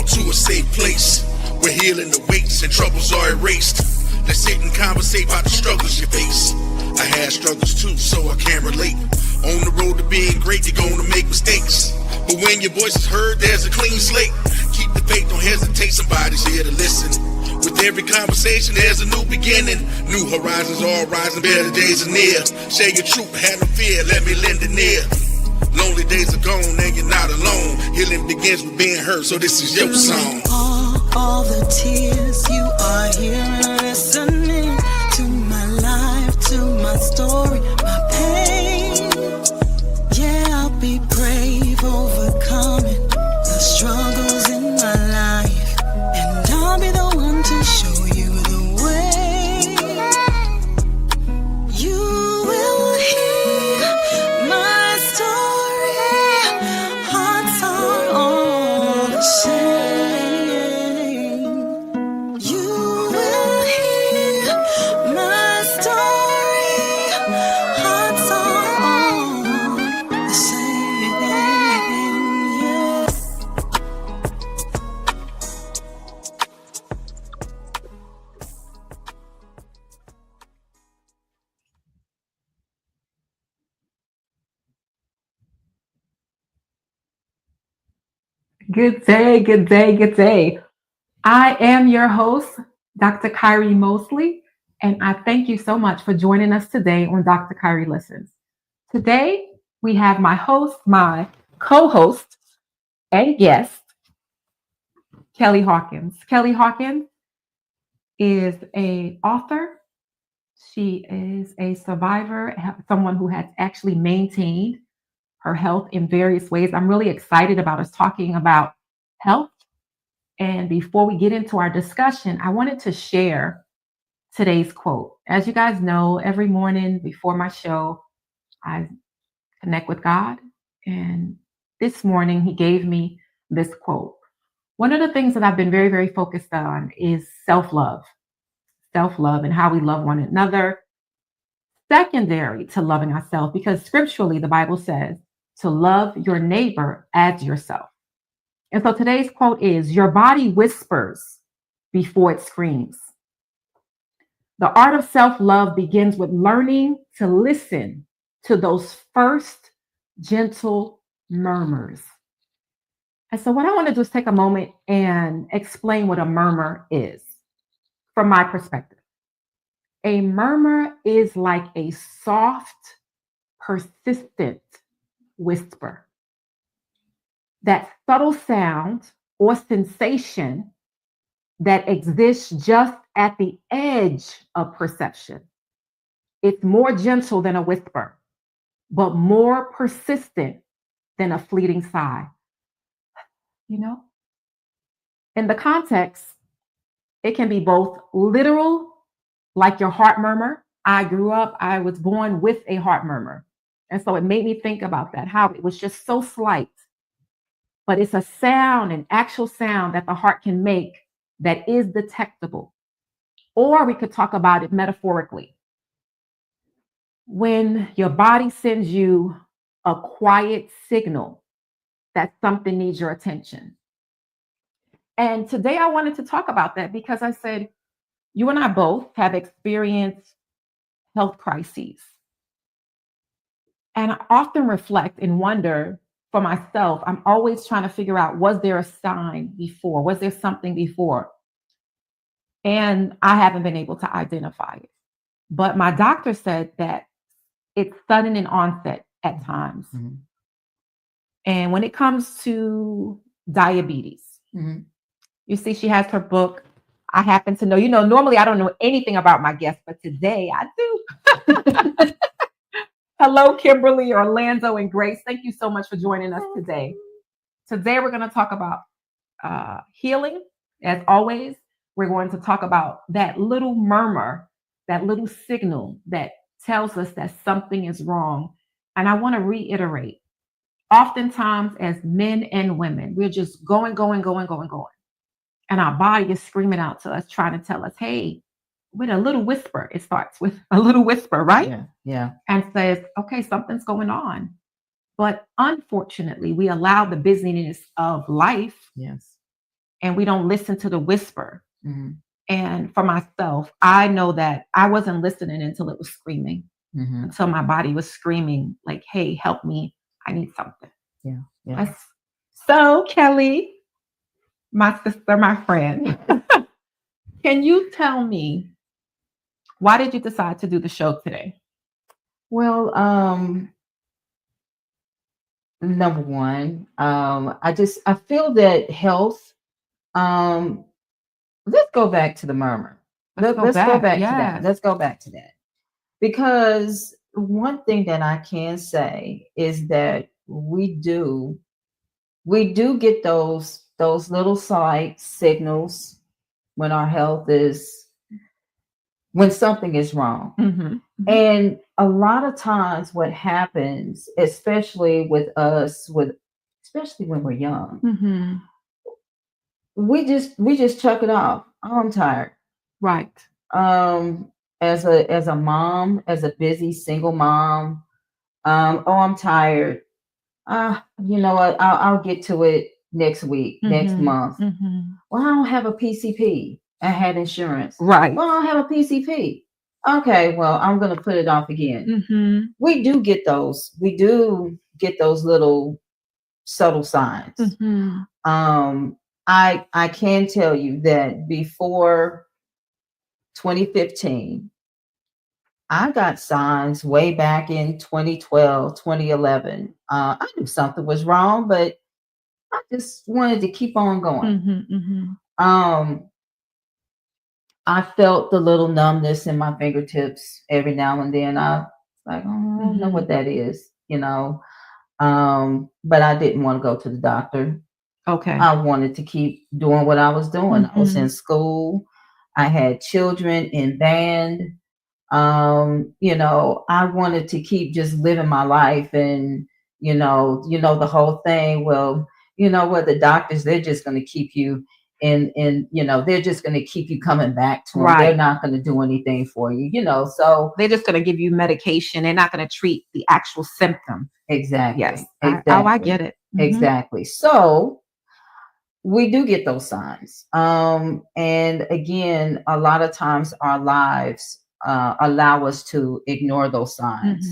y'all to a safe place where healing awaits and troubles are erased. Let's sit and conversate about the struggles you face. I had struggles too, so I can relate. On the road to being great, you're gonna make mistakes. But when your voice is heard, there's a clean slate. Keep the faith, don't hesitate, somebody's here to listen. With every conversation, there's a new beginning. New horizons all rising, better days are near. Share your truth, have no fear, let me lend an ear. Lonely days are gone and you're not alone. Healing begins with being heard, so this is your song. All the tears, you are here and listening to my life, to my story, my pain. Yeah, I'll be brave, overcoming the struggles in my life, and I'll be the one to show you the way. You will hear my story. Hearts are all the same. You will hear my story. Hearts are all the same. Yeah. Good day, good day, good day. I am your host, Dr. Kyri Mosley, and I thank you so much for joining us today on Dr. Kyri Listens. Today, we have my co-host, and guest, Kelli Hawkins. Kelli Hawkins is an author. She is a survivor, someone who has actually maintained her health in various ways. I'm really excited about us talking about health. And before we get into our discussion, I wanted to share today's quote. As you guys know, every morning before my show, I connect with God. And this morning, he gave me this quote. One of the things that I've been very, very focused on is self-love and how we love one another, secondary to loving ourselves, because scripturally, the Bible says to love your neighbor as yourself. And so today's quote is, your body whispers before it screams. The art of self-love begins with learning to listen to those first gentle murmurs. And so what I want to do is take a moment and explain what a murmur is from my perspective. A murmur is like a soft, persistent whisper. That subtle sound or sensation that exists just at the edge of perception. It's more gentle than a whisper, but more persistent than a fleeting sigh. You know, in the context, it can be both literal, like your heart murmur. I was born with a heart murmur. And so it made me think about that, how it was just so slight. But it's a sound, an actual sound that the heart can make that is detectable. Or we could talk about it metaphorically. When your body sends you a quiet signal that something needs your attention. And today I wanted to talk about that because I said, you and I both have experienced health crises. And I often reflect and wonder for myself, I'm always trying to figure out, was there a sign before? Was there something before? And I haven't been able to identify it. But my doctor said that it's sudden in onset at times. Mm-hmm. And when it comes to diabetes, mm-hmm. You see, she has her book. I happen to know, normally I don't know anything about my guests, but today I do. Hello, Kimberly, Orlando, and Grace. Thank you so much for joining us today. Today, we're going to talk about healing. As always, we're going to talk about that little murmur, that little signal that tells us that something is wrong. And I want to reiterate, oftentimes as men and women, we're just going. And our body is screaming out to us, trying to tell us, hey, with a little whisper. It starts with a little whisper, right? Yeah. And says, okay, something's going on. But unfortunately, we allow the busyness of life and we don't listen to the whisper. Mm-hmm. And for myself, I know that I wasn't listening until it was screaming, Mm-hmm. until my body was screaming, like, hey, help me. I need something. Yeah. So, Kelli, my sister, my friend, can you tell me, why did you decide to do the show today? Well, number one, I feel that health, let's go back to the murmur. Let's go back to that. Let's go back to that. Because one thing that I can say is that we do get those little slight signals when our health is, when something is wrong. Mm-hmm. And a lot of times what happens, especially with us, especially when we're young, Mm-hmm. we just chuck it off. Oh, I'm tired. Right. As a mom, as a busy single mom, oh, I'm tired. You know what? I'll get to it next week, next month. Mm-hmm. Well, I don't have a PCP. I had insurance. Right. Well, I don't have a PCP. Okay, well, I'm going to put it off again. Mm-hmm. We do get those. We do get those little subtle signs. Mm-hmm. I can tell you that before 2015, I got signs way back in 2012, 2011. I knew something was wrong, but I just wanted to keep on going. Mm-hmm. Mm-hmm. I felt the little numbness in my fingertips every now and then. I was like, oh, I don't know what that is, you know. But I didn't want to go to the doctor. Okay. I wanted to keep doing what I was doing. I was in school. I had children in band. You know, I wanted to keep just living my life, and you know the whole thing. Well, you know what, the doctors, they're just going to keep you in, you know, they're just going to keep you coming back to them. Right. They're not going to do anything for you, you know. So they're just going to give you medication. They're not going to treat the actual symptom. Exactly. Yes. Exactly. I get it. Mm-hmm. Exactly. So we do get those signs. And again, a lot of times our lives allow us to ignore those signs.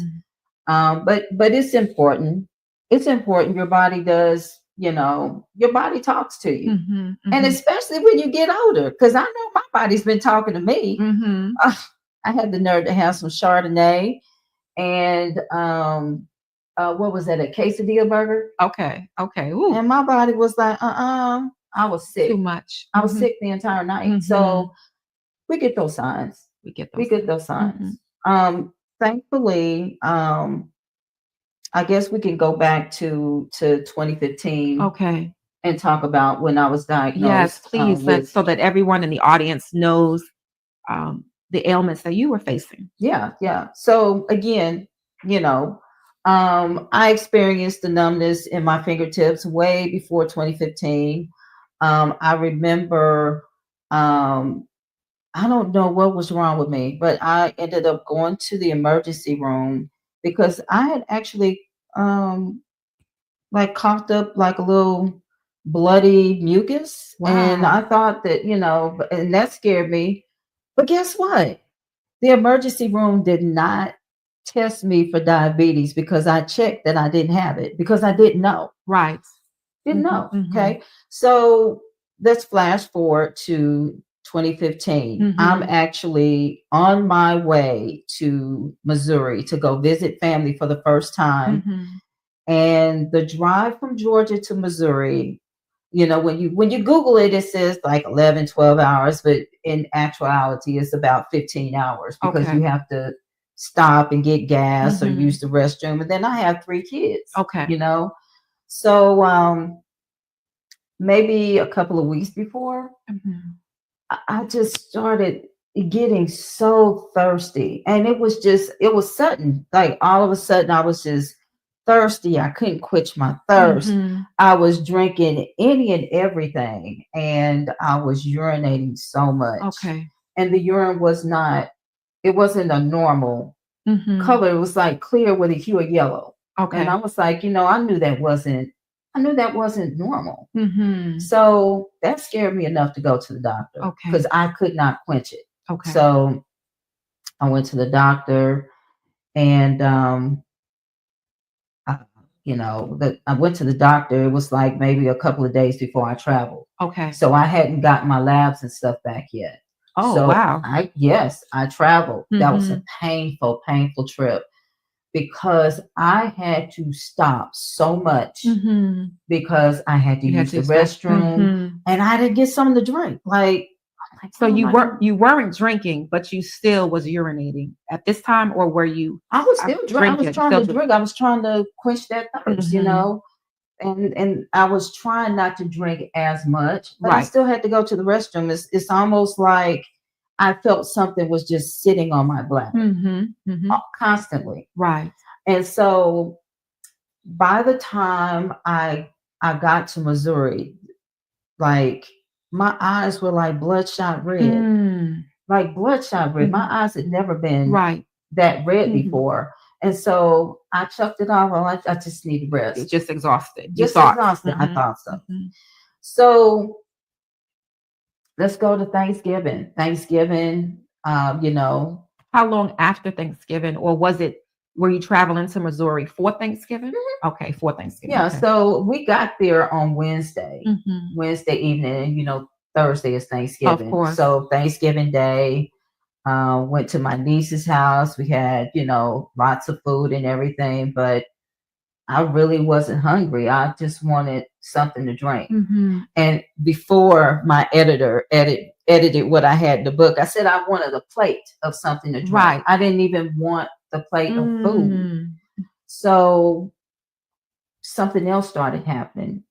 Mm-hmm. But it's important. It's important. Your body does, you know, your body talks to you. Mm-hmm. Mm-hmm. And especially when you get older, because I know my body's been talking to me. Mm-hmm. I had the nerve to have some Chardonnay and what was that, a quesadilla burger? Okay. Ooh. And my body was like, I was sick. Too much. I was sick the entire night. Mm-hmm. So we get those signs. We get those signs. Mm-hmm. Thankfully, I guess we can go back to 2015. Okay. And talk about when I was diagnosed. Yes, please, so that everyone in the audience knows the ailments that you were facing. Yeah. So again, you know, I experienced the numbness in my fingertips way before 2015. I remember, I don't know what was wrong with me, but I ended up going to the emergency room because I had actually like coughed up like a little bloody mucus. Wow. And I thought that, you know, and that scared me. But guess what? The emergency room did not test me for diabetes because I checked that I didn't have it because I didn't know. Right. Didn't know. Mm-hmm. Okay. So let's flash forward to 2015. Mm-hmm. I'm actually on my way to Missouri to go visit family for the first time. Mm-hmm. And the drive from Georgia to Missouri, you know, when you Google it, it says like 11, 12 hours, but in actuality, it's about 15 hours because you have to stop and get gas or use the restroom. And then I have 3 kids. Okay. You know, so maybe a couple of weeks before, I just started getting so thirsty. And it was sudden. Like all of a sudden, I was just thirsty. I couldn't quench my thirst. I was drinking any and everything, and I was urinating so much. Okay. And the urine wasn't a normal color. It was like clear with a hue of yellow. Okay. And I was like, you know, I knew that wasn't I knew that wasn't normal. Mm-hmm. So that scared me enough to go to the doctor Okay. because I could not quench it. Okay. So I went to the doctor, and I went to the doctor. It was like maybe a couple of days before I traveled. Okay. So I hadn't gotten my labs and stuff back yet. Oh, so wow. I traveled. That was a painful trip because I had to stop so much because I had to use the restroom and I didn't get something to drink. So you weren't drinking, but you still was urinating at this time, or were you? I was still drinking. I was trying to drink. I was trying to quench that thirst, and I was trying not to drink as much, but I still had to go to the restroom. It's almost like I felt something was just sitting on my bladder constantly. Right. And so by the time I got to Missouri, like my eyes were like bloodshot red. Like bloodshot red. My eyes had never been that red before. And so I chucked it off. Well, I just need rest. You're just exhausted. Exhausted. I thought so. So let's go to Thanksgiving. How long after Thanksgiving, or were you traveling to Missouri for Thanksgiving? Okay, for Thanksgiving. Yeah, okay. So we got there on Wednesday evening, and Thursday is Thanksgiving. Of course. So Thanksgiving Day, went to my niece's house. We had, lots of food and everything, but I really wasn't hungry. I just wanted something to drink. And before my editor edited what I had in the book, I said I wanted a plate of something to drink. Right. I didn't even want the plate of food. So something else started happening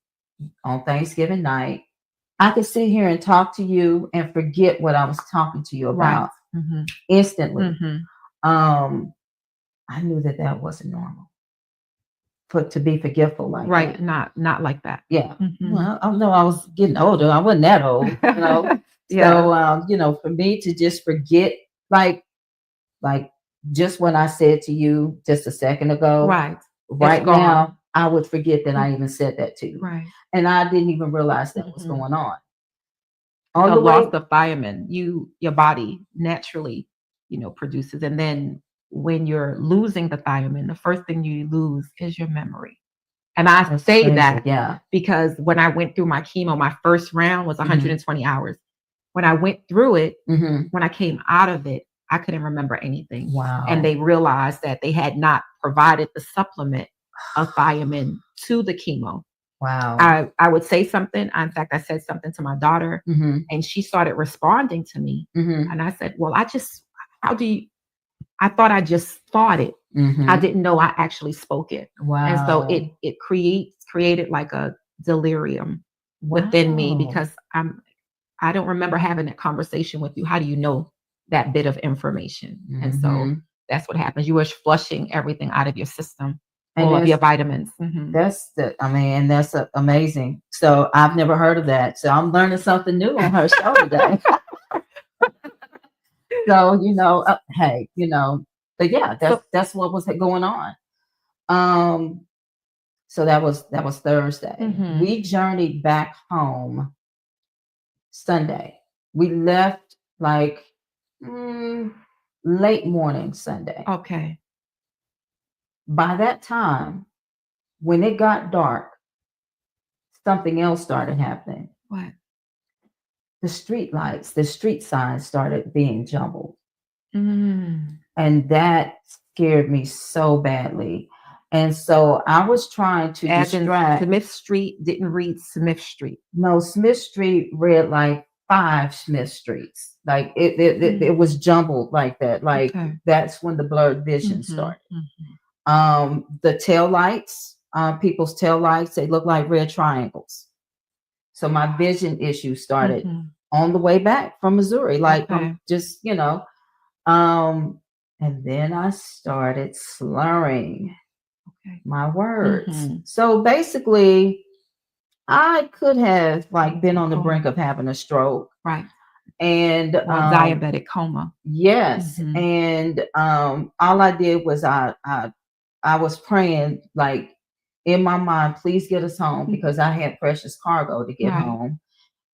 on Thanksgiving night. I could sit here and talk to you and forget what I was talking to you about instantly. I knew that wasn't normal. To be forgetful like that. Not like that. Yeah. Well, I know I was getting older. I wasn't that old, Yeah. So, for me to just forget, like just when I said to you just a second ago, right now, I would forget that I even said that to you. Right. And I didn't even realize that was going on. The loss of thiamine, your body naturally, produces. And then when you're losing the thiamine, the first thing you lose is your memory. And I say that because when I went through my chemo, my first round was 120 hours. When I went through it, when I came out of it, I couldn't remember anything. Wow. And they realized that they had not provided the supplement of thiamine to the chemo. Wow. I would say something. In fact, I said something to my daughter and she started responding to me. And I said, well, I thought I just thought it. I didn't know I actually spoke it. Wow. And so it created like a delirium within me because I don't remember having that conversation with you. How do you know that bit of information? And so that's what happens. You are flushing everything out of your system, all of your vitamins. That's amazing. So I've never heard of that. So I'm learning something new on her show today. So, hey, but yeah, that's what was going on. So that was Thursday. We journeyed back home Sunday. We left like late morning Sunday. Okay. By that time, when it got dark, something else started happening. What? The street lights, the street signs started being jumbled. And that scared me so badly. And so I was trying to distract. Smith Street didn't read Smith Street. No, Smith Street read like 5 Smith Streets. Like it was jumbled like that. Like that's when the blurred vision started. The tail lights, people's tail lights, they look like red triangles. So my vision issue started on the way back from Missouri. Like just, and then I started slurring my words. So basically I could have been on the brink of having a stroke. Right. And diabetic coma. Yes. And all I did was I was praying, like, in my mind, please get us home, because I had precious cargo to get home.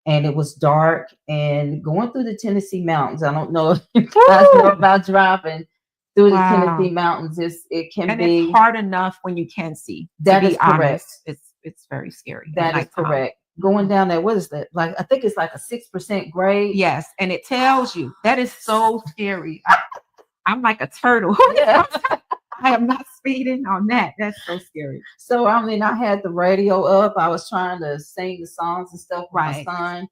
And it was dark and going through the Tennessee mountains. I don't know if you guys know about driving through the Tennessee mountains. It can be. It's hard enough when you can see. That is correct. It's very scary. That is correct. Going down there, what is that? Like, I think it's like a 6% grade. Yes, and it tells you. That is so scary. I'm like a turtle. Yeah. I am not speeding on that. That's so scary. So, I mean, I had the radio up. I was trying to sing the songs and stuff with my son.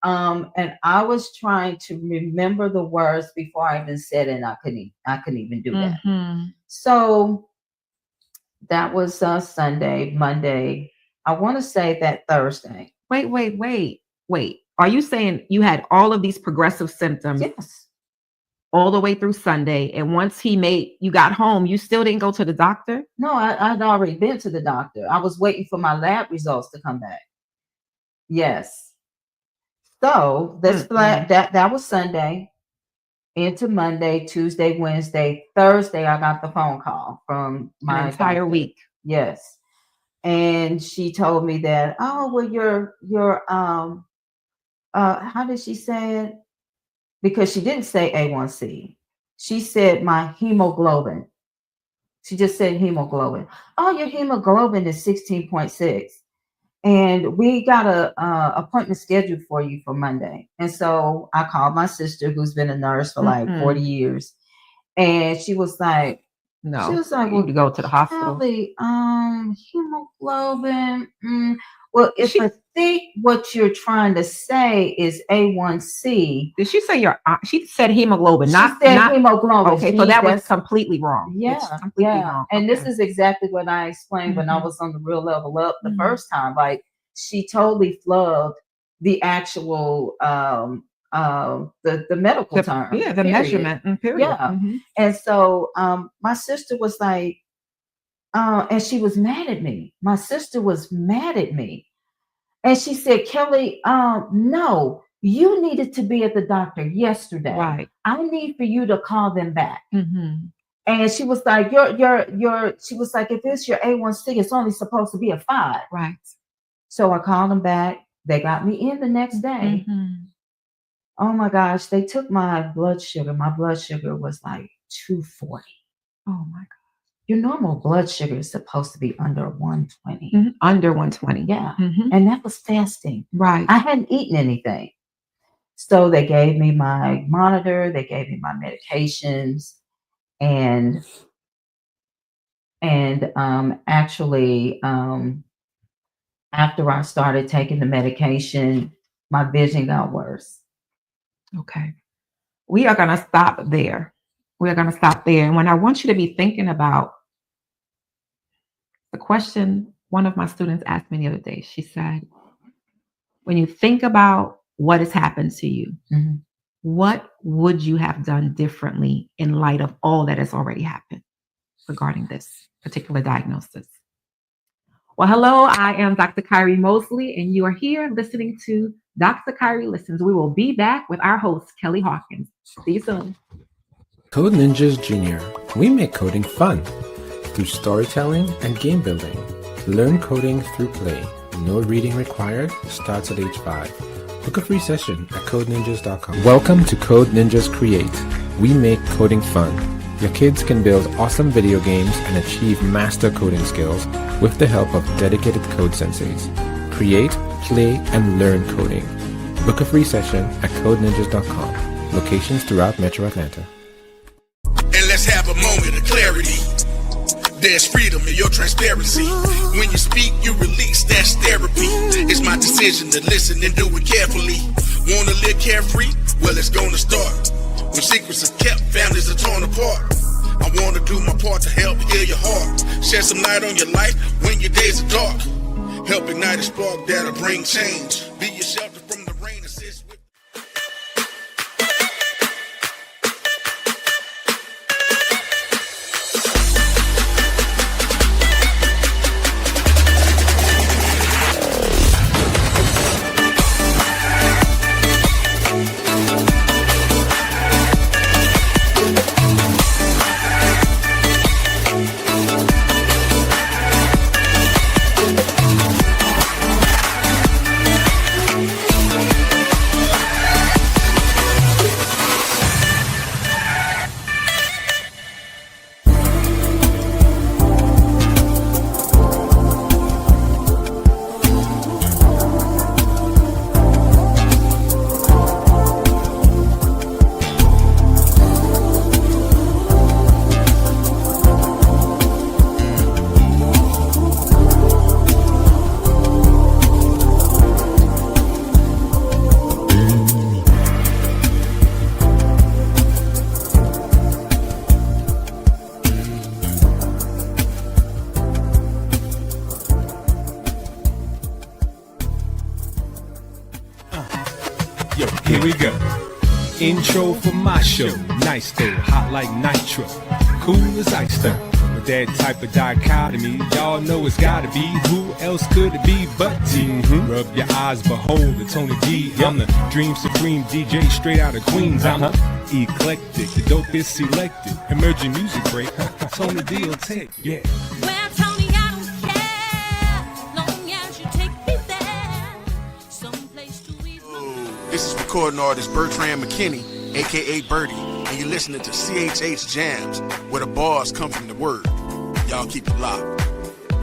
And I was trying to remember the words before I even said it, and I couldn't even do that. Mm-hmm. So that was Sunday. Monday, I want to say that Thursday. Wait. Are you saying you had all of these progressive symptoms? Yes. All the way through Sunday, and once you got home, you still didn't go to the doctor? No, I'd already been to the doctor. I was waiting for my lab results to come back. Yes. So that was Sunday into Monday, Tuesday, Wednesday, Thursday. I got the phone call from my entire doctor. Week. Yes, and she told me that, oh, well, your how did she say it? Because she didn't say A1C. She said my hemoglobin. She just said hemoglobin. Oh, your hemoglobin is 16.6. And we got a appointment scheduled for you for Monday. And so I called my sister, who's been a nurse for like 40 years. And she was like, no, she was like, well, you go to the hospital. Kelli, hemoglobin. Well, if I think what you're trying to say is A1C. Did she say she said hemoglobin, not hemoglobin. Okay, so that was completely wrong. Yeah, wrong. And this is exactly what I explained when I was on the Real Level Up the first time. Like, she totally flubbed the actual the medical term. Yeah, the measurement. Period. Yeah. Mm-hmm. And so my sister was like, and she was mad at me. My sister was mad at me. And she said, Kelli, no, you needed to be at the doctor yesterday. Right. I need for you to call them back. Mm-hmm. And she was like, she was like, if it's your A1C, it's only supposed to be a 5. Right. So I called them back. They got me in the next day. Mm-hmm. Oh my gosh. They took my blood sugar. My blood sugar was like 240. Oh my God. Your normal blood sugar is supposed to be under 120. Mm-hmm. Under 120. Yeah. Mm-hmm. And that was fasting. Right. I hadn't eaten anything. So they gave me my monitor. They gave me my medications. And actually, after I started taking the medication, my vision got worse. Okay. We are going to stop there. And when I want you to be thinking about the question one of my students asked me the other day, she said, when you think about what has happened to you, what would you have done differently in light of all that has already happened regarding this particular diagnosis? Well, hello, I am Dr. Kyri Mosley, and you are here listening to Dr. Kyri Listens. We will be back with our host, Kelli Hawkins. See you soon. Code Ninjas Junior. We make coding fun through storytelling and game building. Learn coding through play. No reading required. Starts at age 5. Book a free session at codeninjas.com. Welcome to Code Ninjas Create. We make coding fun. Your kids can build awesome video games and achieve master coding skills with the help of dedicated code senseis. Create, play, and learn coding. Book a free session at codeninjas.com. Locations throughout Metro Atlanta. And let's have a moment of clarity. There's freedom in your transparency. When you speak, you release. That's therapy. It's my decision to listen and do it carefully. Wanna live carefree? Well, it's gonna start. When secrets are kept, families are torn apart. I wanna do my part to help heal your heart. Shed some light on your life when your days are dark. Help ignite a spark that'll bring change. Be your shelter from the rain. Assist with intro for my show. Nice though, hot like nitro, cool as ice though. With that type of dichotomy, y'all know it's gotta be. Who else could it be but T? Rub your eyes, behold the Tony D. I'm the Dream Supreme DJ straight out of Queens. I'm eclectic, the dopest selected. Emerging music break, Tony D will take. Yeah. Well, Tony, I don't care, long as you take me there, someplace to eat. This is recording artist Bertrand McKinney, aka Birdie, and you're listening to CHH Jams, where the bars come from the word. Y'all keep it locked.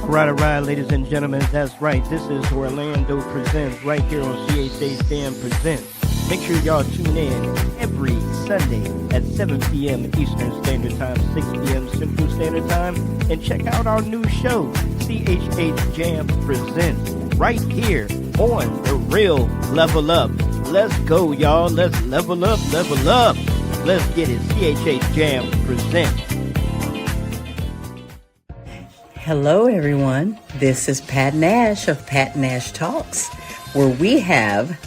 All right, ladies and gentlemen, that's right. This is Orlando Presents right here on CHH Jam Presents. Make sure y'all tune in every Sunday at 7 p.m. Eastern Standard Time, 6 p.m. Central Standard Time, and check out our new show, CHH Jam Presents, right here on the Real Level Up. Let's go, y'all. Let's level up, level up. Let's get it. CHH Jam Presents. Hello, everyone. This is Pat Nash of Pat Nash Talks, where we have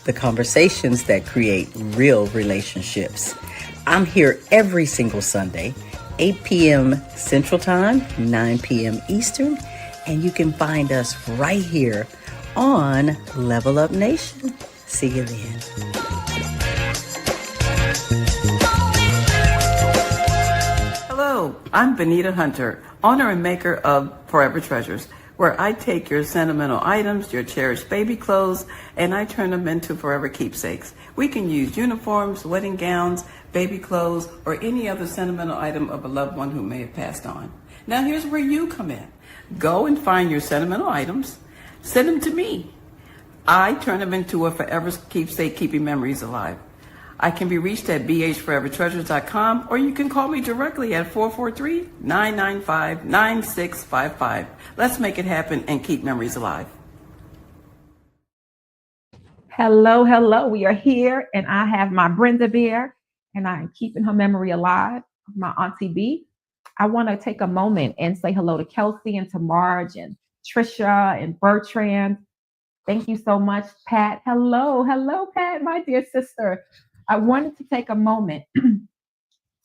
the conversations that create real relationships. I'm here every single Sunday, 8 p.m. Central Time, 9 p.m. Eastern, and you can find us right here on Level Up Nation. See you then. Hello, I'm Benita Hunter, owner and maker of Forever Treasures, where I take your sentimental items, your cherished baby clothes, and I turn them into forever keepsakes. We can use uniforms, wedding gowns, baby clothes, or any other sentimental item of a loved one who may have passed on. Now here's where you come in. Go and find your sentimental items, send them to me. I turn them into a forever keepsake, keeping memories alive. I can be reached at bhforevertreasures.com, or you can call me directly at 443-995-9655. Let's make it happen and keep memories alive. Hello. We are here, and I have my Brenda Bear, and I am keeping her memory alive, my Auntie B. I want to take a moment and say hello to Kelsey and to Marge and Trisha and Bertrand. Thank you so much, Pat. Hello, Pat, my dear sister. I wanted to take a moment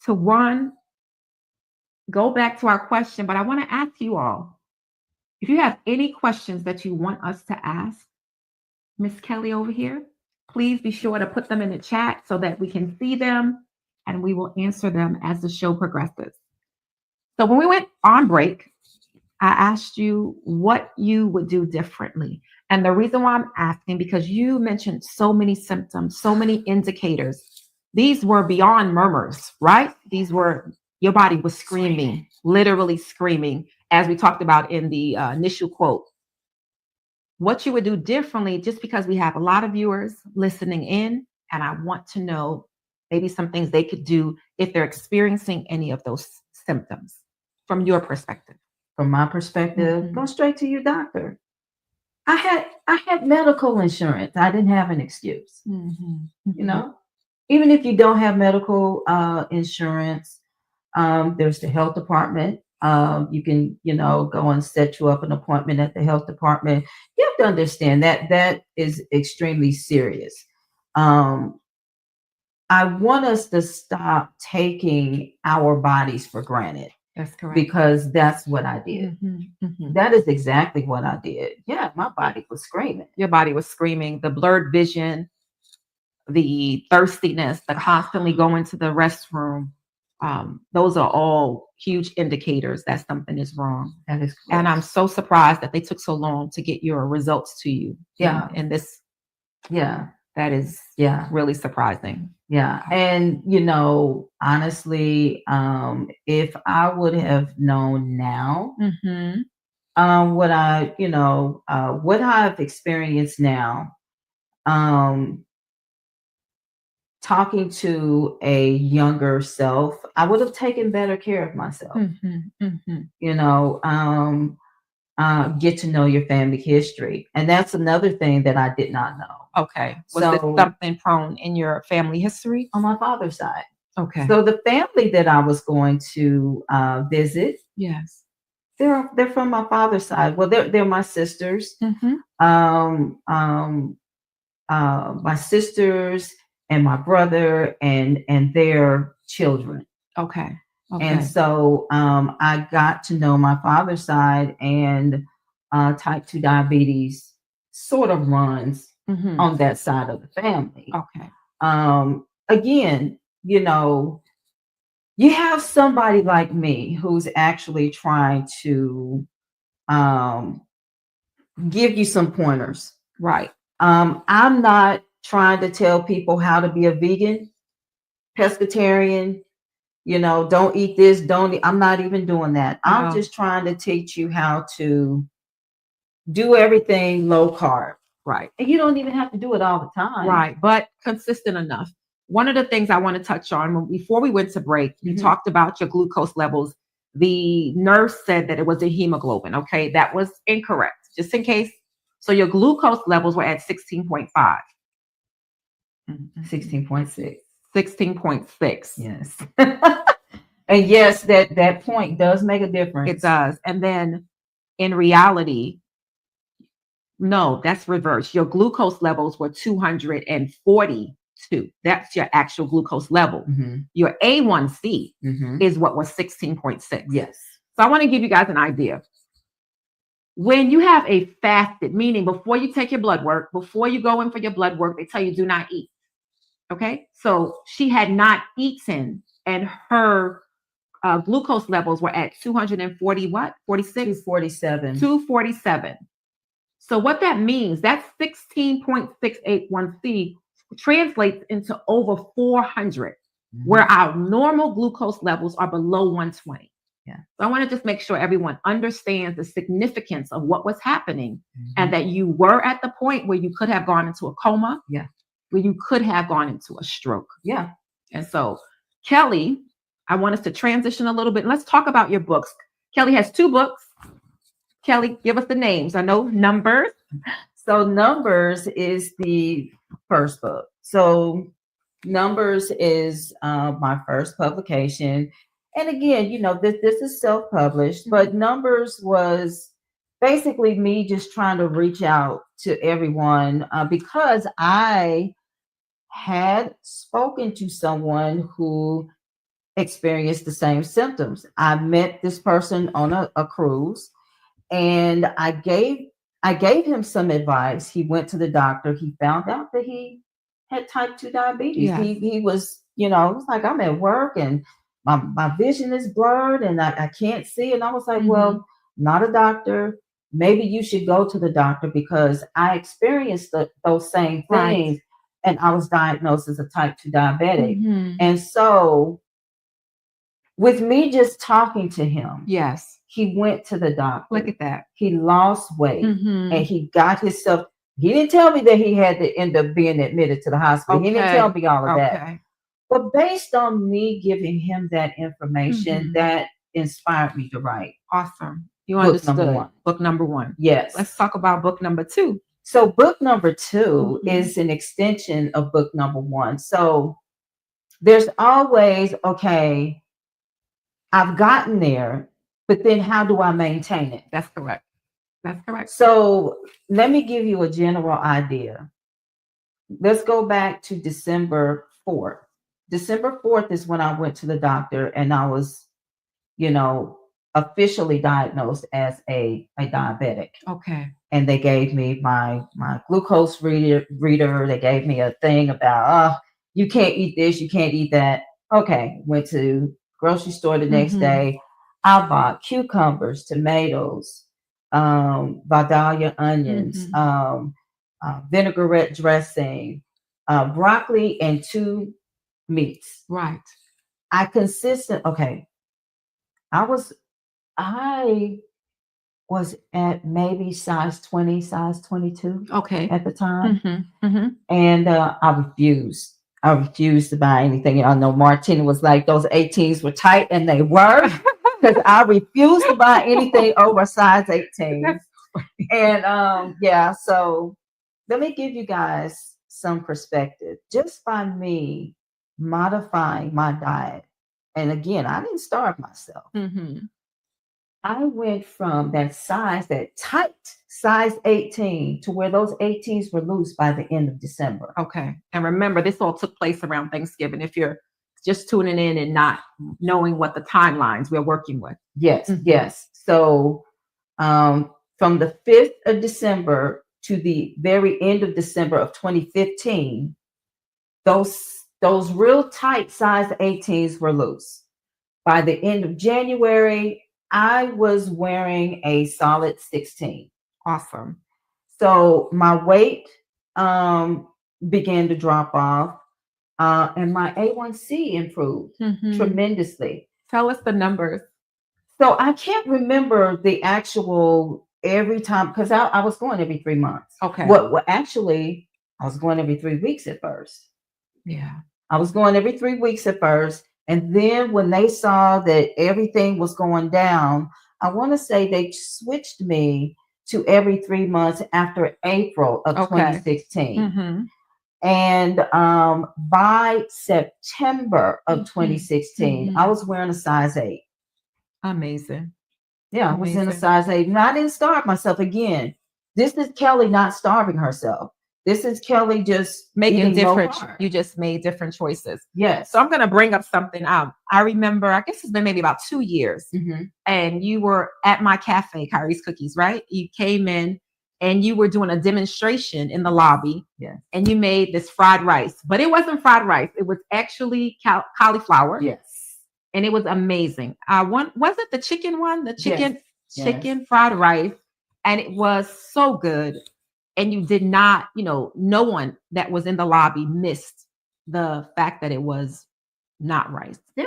to go back to our question, but I want to ask you all, if you have any questions that you want us to ask Miss Kelli over here, please be sure to put them in the chat so that we can see them and we will answer them as the show progresses. So when we went on break, I asked you what you would do differently. And the reason why I'm asking, because you mentioned so many symptoms, so many indicators. These were beyond murmurs, right? These were, your body was screaming, literally screaming, as we talked about in the initial quote. What you would do differently, just because we have a lot of viewers listening in, and I want to know maybe some things they could do if they're experiencing any of those symptoms from your perspective. From my perspective, go straight to your doctor. I had medical insurance. I didn't have an excuse. You know, even if you don't have medical insurance, there's the health department. You can, go and set you up an appointment at the health department. You have to understand that is extremely serious. I want us to stop taking our bodies for granted. That's correct. Because that's what I did. That is exactly what I did. Yeah, my body was screaming. Your body was screaming. The blurred vision, the thirstiness, the constantly going to the restroom. Those are all huge indicators that something is wrong. That is correct. And I'm so surprised that they took so long to get your results to you. Yeah. And this, yeah, that is really surprising. Yeah. And, honestly, if I would have known now, what I've experienced now, talking to a younger self, I would have taken better care of myself. Get to know your family history. And that's another thing that I did not know. Okay. Was this something prone in your family history? On my father's side. Okay. So the family that I was going to visit, yes, they're from my father's side. Well, they're my sisters. My sisters and my brother and their children. Okay. Okay. And so I got to know my father's side, and type 2 diabetes sort of runs on that side of the family. Okay. Again, you know, you have somebody like me who's actually trying to give you some pointers. Right. I'm not trying to tell people how to be a vegan, pescatarian, you know, don't eat this, don't eat. I'm not even doing that. I'm just trying to teach you how to do everything low carb. Right. And you don't even have to do it all the time. Right. But consistent enough. One of the things I want to touch on before we went to break, you talked about your glucose levels. The nurse said that it was a hemoglobin. Okay. That was incorrect. Just in case. So your glucose levels were at 16.5. 16.6. 16.6. Yes. And yes, that point does make a difference. It does. And then in reality, no, that's reversed. Your glucose levels were 242. That's your actual glucose level. Your A1C is what was 16.6. Yes. So I want to give you guys an idea. When you have a fasted, meaning before you take your blood work, before you go in for your blood work, they tell you do not eat. Okay. So she had not eaten, and her glucose levels were at 240, what? 46? 247. 247. So what that means, that 16.681C translates into over 400, where our normal glucose levels are below 120. Yeah. So I want to just make sure everyone understands the significance of what was happening, and that you were at the point where you could have gone into a coma. Yeah. Where you could have gone into a stroke. Yeah. And so, Kelli, I want us to transition a little bit. Let's talk about your books. Kelli has 2 books. Kelli, give us the names. I know Numbers. So Numbers is the first book. So Numbers is my first publication. And again, you know, this is self-published, but Numbers was basically me just trying to reach out to everyone because I had spoken to someone who experienced the same symptoms. I met this person on a cruise, and I gave him some advice. He went to the doctor. He found out that he had type 2 diabetes. Yes. He was, you know, it was like, I'm at work and my vision is blurred and I can't see. And I was like, well, not a doctor. Maybe you should go to the doctor because I experienced those same things. Right. And I was diagnosed as a type 2 diabetic. And so with me just talking to him, Yes. he went to the doctor. Look at that. He lost weight and he got himself. He didn't tell me that he had to end up being admitted to the hospital. He didn't tell me all of that. But based on me giving him that information, that inspired me to write. Awesome. You Book understood. number 1. Book number 1. Yes. Let's talk about book number 2. So book number 2 is an extension of book number 1. So there's always, okay, I've gotten there, but then how do I maintain it? That's correct. That's correct. So let me give you a general idea. Let's go back to December 4th. December 4th is when I went to the doctor and I was, you know, officially diagnosed as a diabetic. Okay. And they gave me my glucose reader. They gave me a thing about, you can't eat this, you can't eat that. Okay. Went to grocery store the next day. I bought cucumbers, tomatoes, Vidalia onions, vinaigrette dressing, broccoli, and 2 meats. Right. I was at maybe size 20, size 22. Okay. At the time. And I refused. I refused to buy anything. I know Martina was like, those 18s were tight, and they were, because I refused to buy anything over size 18. And yeah, so let me give you guys some perspective. Just by me modifying my diet, and again, I didn't starve myself. I went from that tight size 18 to where those 18s were loose by the end of December. Okay. And remember, this all took place around Thanksgiving. If you're just tuning in and not knowing what the timelines we're working with. Yes, Mhm. yes. So from the 5th of December to the very end of December of 2015, those real tight size 18s were loose. By the end of January, I was wearing a solid 16. Awesome. So my weight began to drop off, and my A1C improved tremendously. Tell us the numbers. So I can't remember the actual every time, because I was going every 3 months. Okay. What actually, I was going every 3 weeks at first. Yeah. I was going every 3 weeks at first. And then when they saw that everything was going down, I want to say they switched me to every 3 months after April of 2016. And by September of 2016, I was wearing a size 8. Amazing. Yeah, I was in a size 8. And I didn't starve myself again. This is Kelli not starving herself. This is Kelli just making different. No, you just made different choices. Yes. So I'm going to bring up something. I remember, I guess it's been maybe about 2 years, and you were at my cafe, Kyri's Cookies, right? You came in and you were doing a demonstration in the lobby. Yeah. And you made this fried rice, but it wasn't fried rice. It was actually cauliflower. Yes. And it was amazing. Was it the chicken one? The chicken Yes. fried rice. And it was so good. And you did not, no one that was in the lobby missed the fact that it was not rice. Yeah.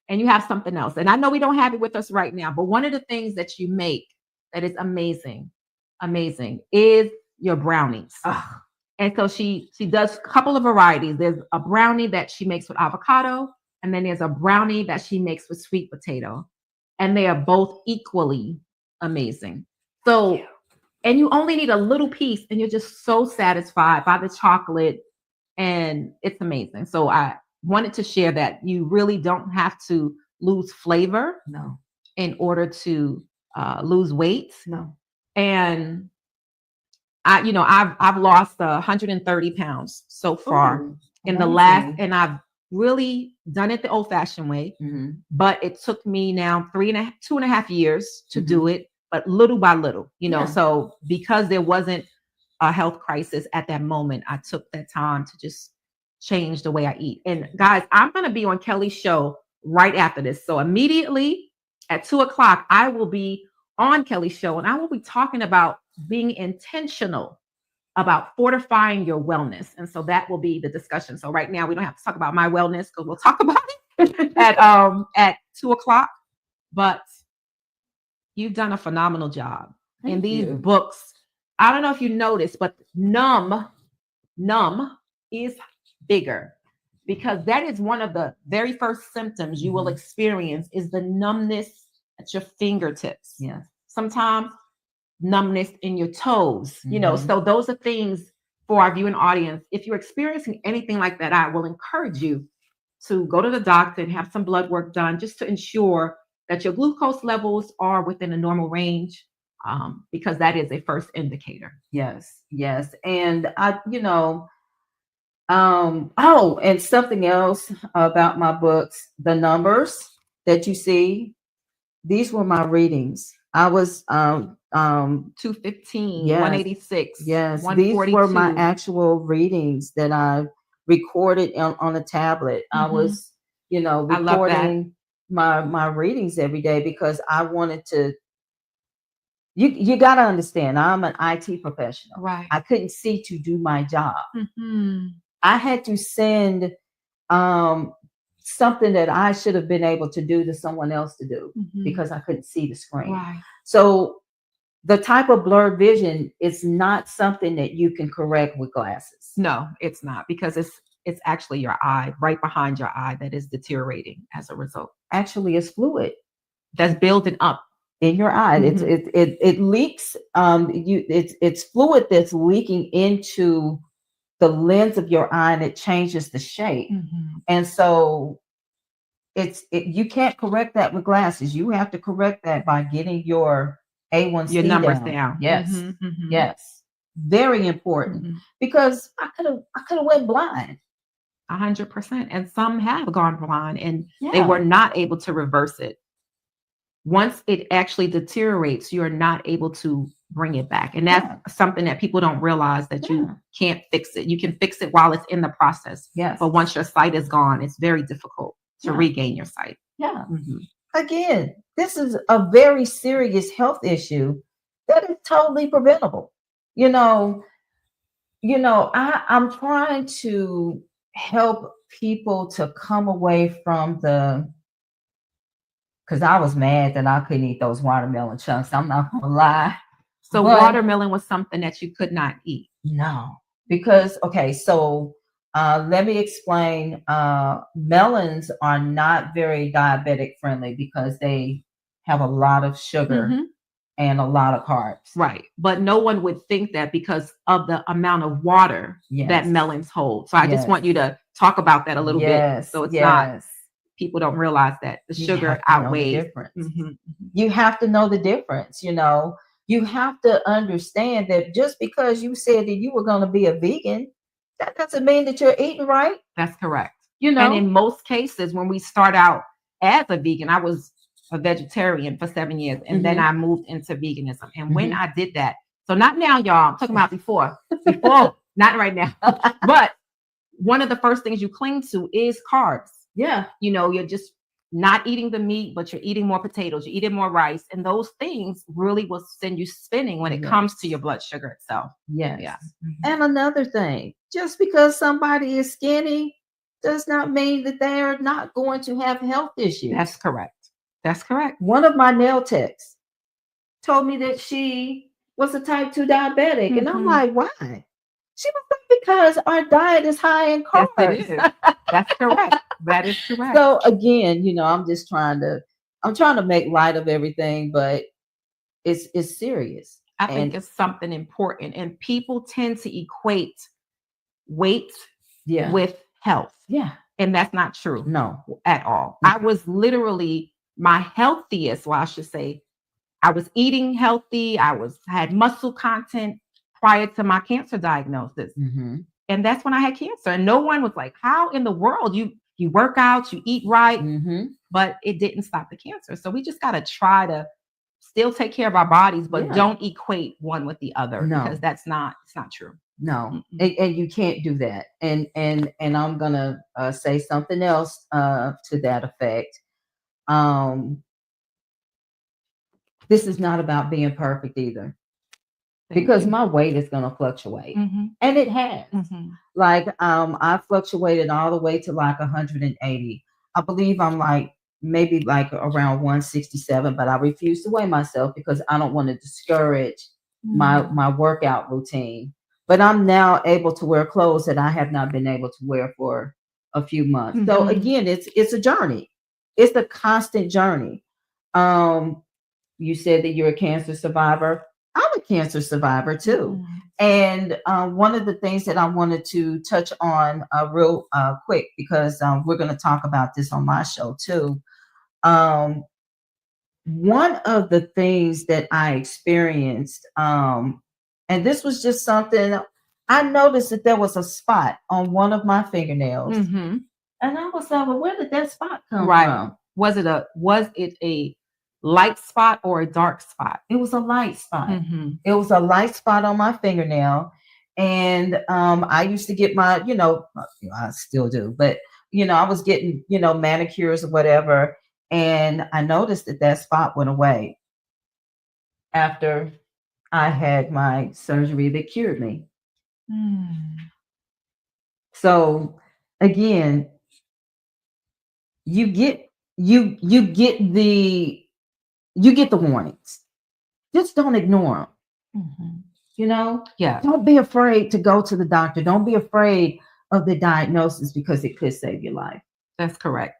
And you have something else. And I know we don't have it with us right now, but one of the things that you make that is amazing is your brownies. And so she does a couple of varieties. There's a brownie that she makes with avocado, and then there's a brownie that she makes with sweet potato. And they are both equally amazing. So, and you only need a little piece, and you're just so satisfied by the chocolate, and it's amazing. So I wanted to share that you really don't have to lose flavor in order to lose weight. No. And I've lost 130 pounds so far in the last, and I've really done it the old-fashioned way. But it took me now 2.5 years to do it, but little by little, so because there wasn't a health crisis at that moment, I took that time to just change the way I eat. And guys, I'm going to be on Kelli's show right after this. So immediately at 2:00, I will be on Kelli's show, and I will be talking about being intentional about fortifying your wellness. And so that will be the discussion. So right now we don't have to talk about my wellness because we'll talk about it at 2:00. But you've done a phenomenal job. In these books, I don't know if you noticed, but numb is bigger, because that is one of the very first symptoms you will experience is the numbness at your fingertips. Yeah. Sometimes numbness in your toes, so those are things for our viewing audience. If you're experiencing anything like that, I will encourage you to go to the doctor and have some blood work done just to ensure that your glucose levels are within a normal range, because that is a first indicator. Yes. And and something else about my books, the numbers that you see, these were my readings. I was 215, 186. Yes, these were my actual readings that I recorded on a tablet. I was, recording my readings every day because I wanted to. You got to understand, I'm an IT professional. Right. I couldn't see to do my job. I had to send something that I should have been able to do to someone else to do because I couldn't see the screen. Right. So the type of blurred vision is not something that you can correct with glasses. No, it's not, because it's actually your eye, right behind your eye, that is deteriorating as a result. Actually, it's fluid that's building up in your eye. It leaks. It's fluid that's leaking into the lens of your eye, and it changes the shape. And so you can't correct that with glasses. You have to correct that by getting your A1C Your numbers down. Yes. Mhm. Yes. Very important because I could have went blind. 100%. And some have gone blind and they Yeah. were not able to reverse it. Once it actually deteriorates, you're not able to bring it back. And that's something that people don't realize, that you can't fix it. You can fix it while it's in the process. Yes. But once your sight is gone, it's very difficult to regain your sight. Yeah. Again, this is a very serious health issue that is totally preventable. I'm trying to help people to come away from because I was mad that I couldn't eat those watermelon chunks. I'm not gonna lie. So watermelon was something that you could not eat. No, because let me explain. Melons are not very diabetic friendly because they have a lot of sugar and a lot of carbs. Right. But no one would think that because of the amount of water that melons hold. So I just want you to talk about that a little bit. So it's not, people don't realize that the sugar outweighs. You have to know the difference. You have to understand that just because you said that you were going to be a vegan, that doesn't mean that you're eating right. That's correct. And in most cases, when we start out as a vegan, I was a vegetarian for 7 years, and then I moved into veganism. And when I did that, so not now, y'all, I'm talking about before, not right now, but one of the first things you cling to is carbs. Yeah. You're just not eating the meat, but you're eating more potatoes, you're eating more rice, and those things really will send you spinning when it comes to your blood sugar itself. Yes. Yeah. And another thing, just because somebody is skinny does not mean that they are not going to have health issues. That's correct. That's correct. One of my nail techs told me that she was a type 2 diabetic. And I'm like, why? She was like, because our diet is high in carbs. Yes, it is. That's correct. That is correct. So again, I'm just trying to make light of everything, but it's serious. I think it's something important. And people tend to equate weight with health. Yeah. And that's not true. No. At all. I was literally my healthiest, I should say, I was eating healthy. I had muscle content prior to my cancer diagnosis. And that's when I had cancer. And no one was like, how in the world you work out, you eat right, but it didn't stop the cancer. So we just got to try to still take care of our bodies, but don't equate one with the other, because it's not true. No, and you can't do that. And I'm gonna say something else to that effect. This is not about being perfect either, because my weight is gonna fluctuate, and it has. Like I fluctuated all the way to like 180. I believe I'm maybe around 167, but I refuse to weigh myself because I don't want to discourage my workout routine. But I'm now able to wear clothes that I have not been able to wear for a few months. So again, it's a journey. It's a constant journey. You said that you're a cancer survivor. I'm a cancer survivor too. And one of the things that I wanted to touch on real quick, because we're going to talk about this on my show too. One of the things that I experienced, and this was just something, I noticed that there was a spot on one of my fingernails. And I was like, well, where did that spot come from? Was it a light spot or a dark spot? It was a light spot. It was a light spot on my fingernail. And I used to get my, I still do, but, I was getting, manicures or whatever. And I noticed that spot went away after I had my surgery that cured me. So again, you get the warnings. Just don't ignore them. Don't be afraid to go to the doctor. Don't be afraid of the diagnosis, because it could save your life. That's correct.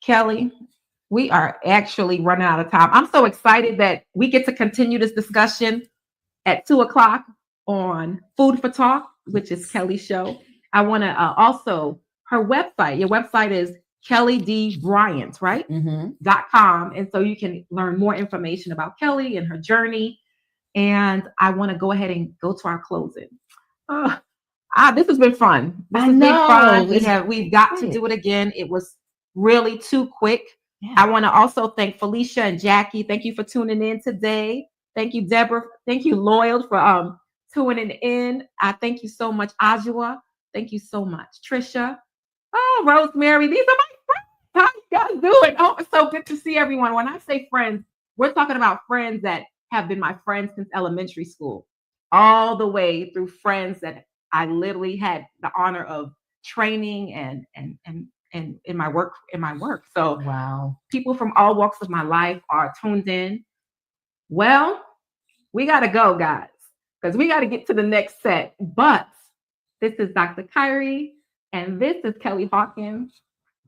Kelli, we are actually running out of time. I'm so excited that we get to continue this discussion at 2:00 on Food for Talk, which is Kelli's show. I want to also, her website, your website is Kelli D. Bryant, right? .com. And so you can learn more information about Kelli and her journey. And I want to go ahead and go to our closing. This has been fun. This has been fun. We've got to do it again. It was really too quick. Yeah. I want to also thank Felicia and Jackie. Thank you for tuning in today. Thank you, Deborah. Thank you, Loyal, for tuning in. I thank you so much, Ajua. Thank you so much, Trisha. Oh, Rosemary. These are my friends. How you guys doing? Oh, it's so good to see everyone. When I say friends, we're talking about friends that have been my friends since elementary school, all the way through friends that I literally had the honor of training and in my work. So wow, people from all walks of my life are tuned in. Well, we got to go, guys, because we got to get to the next set. But this is Dr. Kyri, and this is Kelli Hawkins.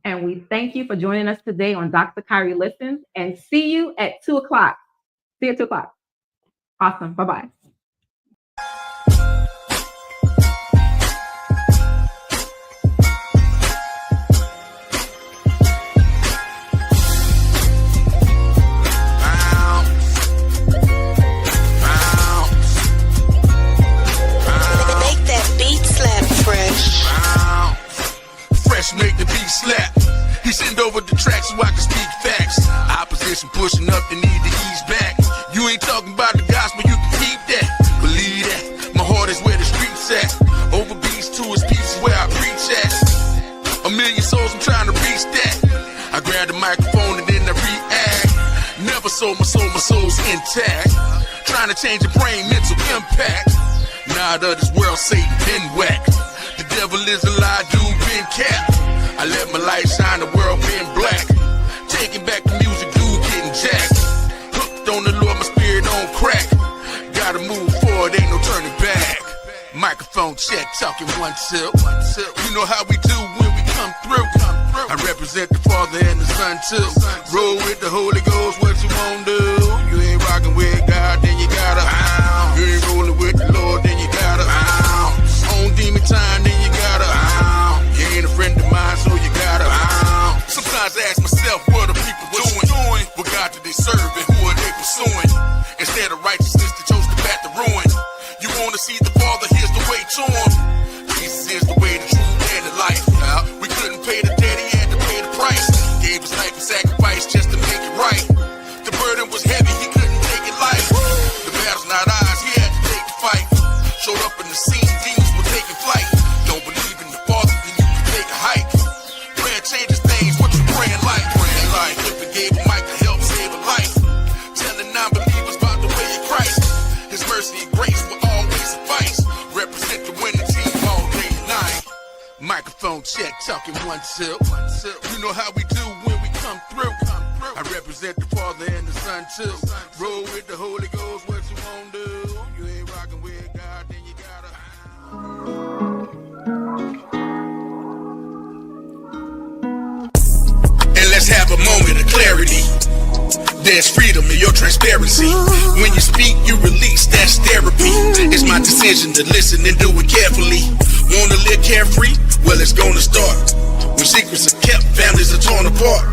And we thank you for joining us today on Dr. Kyri Listens, and see you at 2 o'clock. See you at 2 o'clock. Awesome. Bye-bye. Make the beat slap. He send over the track so I can speak facts. Opposition pushing up, they need to ease back. You ain't talking about the gospel, you can keep that. Believe that. My heart is where the streets at. Over beats to his pieces where I preach at. 1 million souls, I'm trying to reach that. I grab the microphone and then I react. Never sold my soul, my soul's intact. Trying to change your brain, mental impact. Not of this world, Satan been whacked. The devil is a lie, dude been capped. I let my light shine, the world been black. Taking back the music, dude getting jacked. Hooked on the Lord, my spirit on crack. Gotta move forward, ain't no turning back. Microphone check, talking 1 2. You know how we do when we come through. I represent the Father and the Son too. Roll with the Holy Ghost, what you won't do. You ain't rocking with God, then you gotta. You ain't rolling with the Lord, then you gotta. On demon time, then you gotta. You ain't a friend of mine, so you gotta. Sometimes I ask myself, what are people doing? What God do they serve and who are they pursuing? Instead of righteousness, they chose the path to ruin. You wanna see the Father, here's the way to him. Jesus is the way, the truth, and the life. We couldn't pay the debt, he had to pay the price. Gave his life a sacrifice just to make it right. The burden was heavy, he couldn't take it light. The battle's not ours, he had to take the fight. Showed up in the scene, demons were taking flight. Don't believe in the Father, then you can take a hike. Prayer changes things, what you praying like? Praying like, if it gave a mic to help save a life. Telling non-believers about the way of Christ. His mercy and grace will always suffice. Represent the winning team all day and night. Microphone check, talking 1 2. You know how we do when we come through. I represent the Father and the Son too. Roll with the Holy Ghost, what you won't do. You ain't rocking with God, then you gotta. And let's have a moment of clarity. There's freedom in your transparency. When you speak, you release, that's therapy. It's my decision to listen and do it carefully. Wanna live carefree? Well, it's gonna start. When secrets are kept, families are torn apart.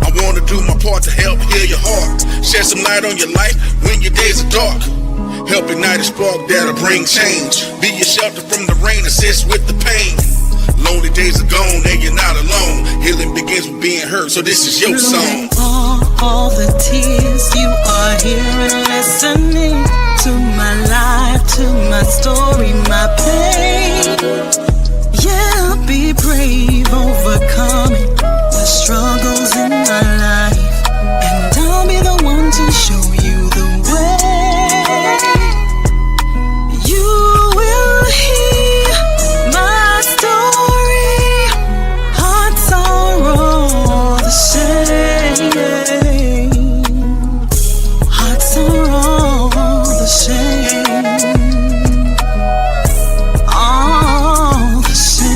I wanna do my part to help heal your heart. Shed some light on your life when your days are dark. Help ignite a spark that'll bring change. Be your shelter from the rain, assist with the pain. Lonely days are gone and you're not alone. Healing begins with being heard, so this is your song. All the tears, you are here and listening to my life, to my story, my pain. Yeah, be brave, overcoming the struggles in my life, and I'll be the one to show you the way. You will hear my story. Hearts are all the same. Hearts are all the same. All the same.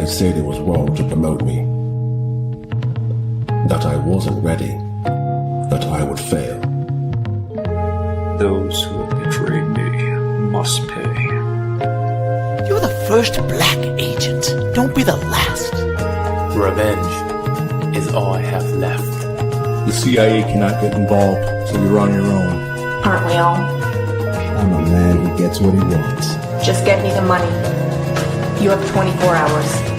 I said it was wrong to promote me. That I wasn't ready. That I would fail. Those who have betrayed me must pay. You're the first black agent. Don't be the last. Revenge is all I have left. The CIA cannot get involved, so you're on your own. Aren't we all? I'm a man who gets what he wants. Just get me the money. You have 24 hours.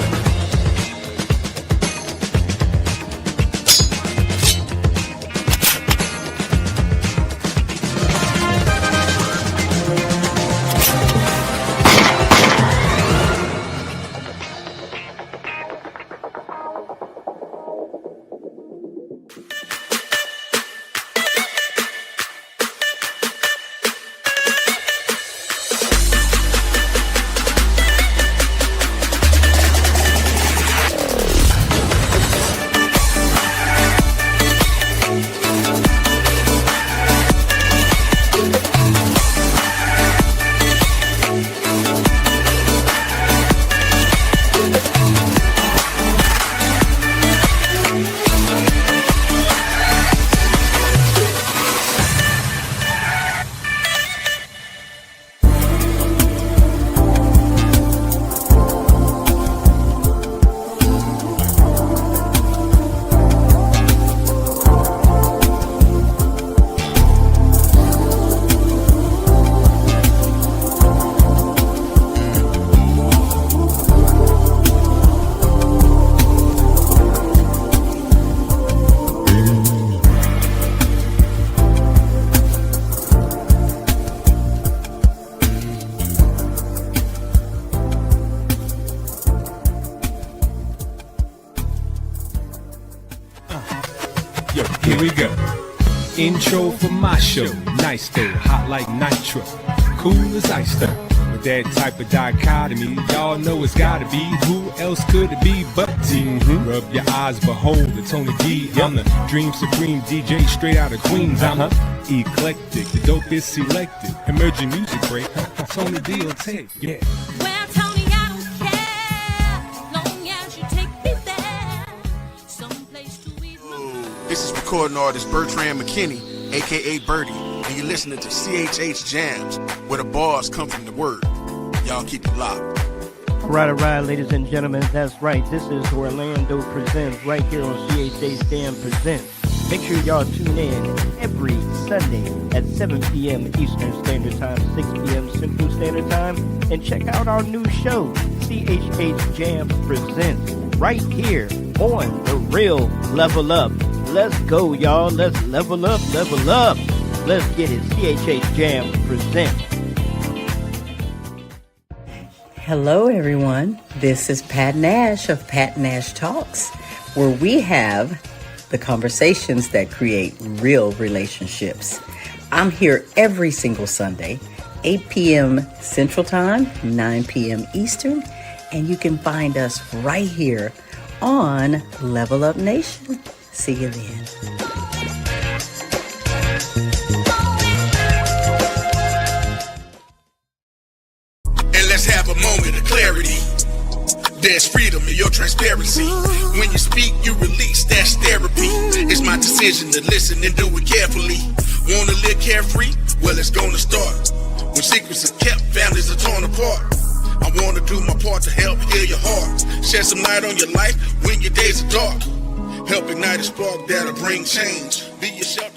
Here we go. Intro for my show. Nice though, hot like nitro. Cool as ice though. With that type of dichotomy, y'all know it's gotta be. Who else could it be but Rub your eyes, behold the Tony D. I'm the Dream Supreme DJ straight out of Queens. I'm eclectic, the dope is selected. Emerging music break. Tony D will take. Yeah. Well, Tony, I don't care. Long as you take me there. Someplace to ease my mind. This is recording artist Bertrand McKinney, aka Birdie, and you're listening to CHH Jams, where the bars come from the word. Y'all keep it locked. All right, ladies and gentlemen, that's right. This is Orlando Presents right here on CHH Jam Presents. Make sure y'all tune in every Sunday at 7 p.m. Eastern Standard Time, 6 p.m. Central Standard Time, and check out our new show, CHH Jam Presents, right here on the Real Level Up. Let's go, y'all. Let's level up, level up. Let's get it. CHH Jam Presents. Hello, everyone. This is Pat Nash of Pat Nash Talks, where we have the conversations that create real relationships. I'm here every single Sunday, 8 p.m. Central Time, 9 p.m. Eastern, and you can find us right here on Level Up Nation. See you then. And let's have a moment of clarity. There's freedom in your transparency. When you speak, you release. That's therapy. It's my decision to listen and do it carefully. Wanna live carefree? Well, it's gonna start. When secrets are kept, families are torn apart. I wanna do my part to help heal your heart. Shed some light on your life when your days are dark. Help ignite a spark that'll bring change. Be yourself.